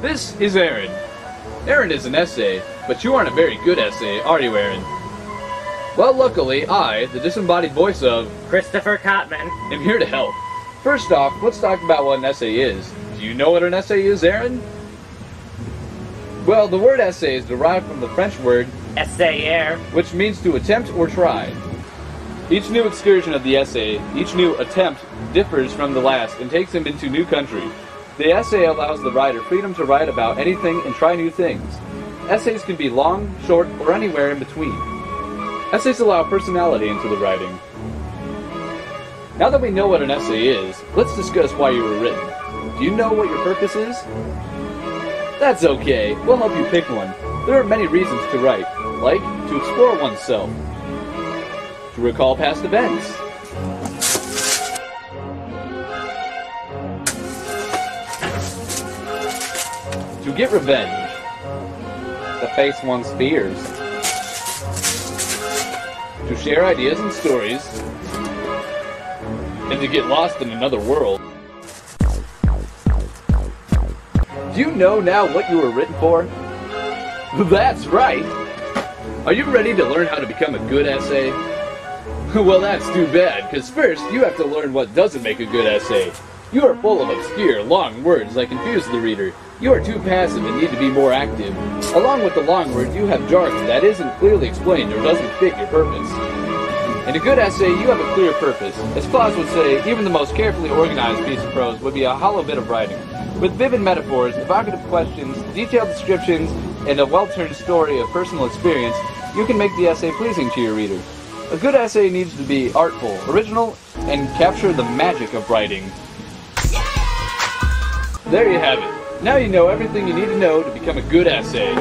This is Aaron. Aaron is an essay, but you aren't a very good essay, are you, Aaron? Well, luckily, I, the disembodied voice of Christopher Cotman, am here to help. First off, let's talk about what an essay is. Do you know what an essay is, Aaron? Well, the word essay is derived from the French word essayer, which means to attempt or try. Each new excursion of the essay, each new attempt, differs from the last and takes him into new country. The essay allows the writer freedom to write about anything and try new things. Essays can be long, short, or anywhere in between. Essays allow personality into the writing. Now that we know what an essay is, let's discuss why you were written. Do you know what your purpose is? That's okay, we'll help you pick one. There are many reasons to write, like to explore oneself, to recall past events, to get revenge, to face one's fears, to share ideas and stories, and to get lost in another world. Do you know now what you were written for? That's right! Are you ready to learn how to become a good essay? Well, that's too bad, because first you have to learn what doesn't make a good essay. You are full of obscure, long words that confuse the reader. You are too passive and need to be more active. Along with the long words, you have jargon that isn't clearly explained or doesn't fit your purpose. In a good essay, you have a clear purpose. As Claus would say, even the most carefully organized piece of prose would be a hollow bit of writing. With vivid metaphors, evocative questions, detailed descriptions, and a well-turned story of personal experience, you can make the essay pleasing to your reader. A good essay needs to be artful, original, and capture the magic of writing. There you have it. Now you know everything you need to know to become a good essay.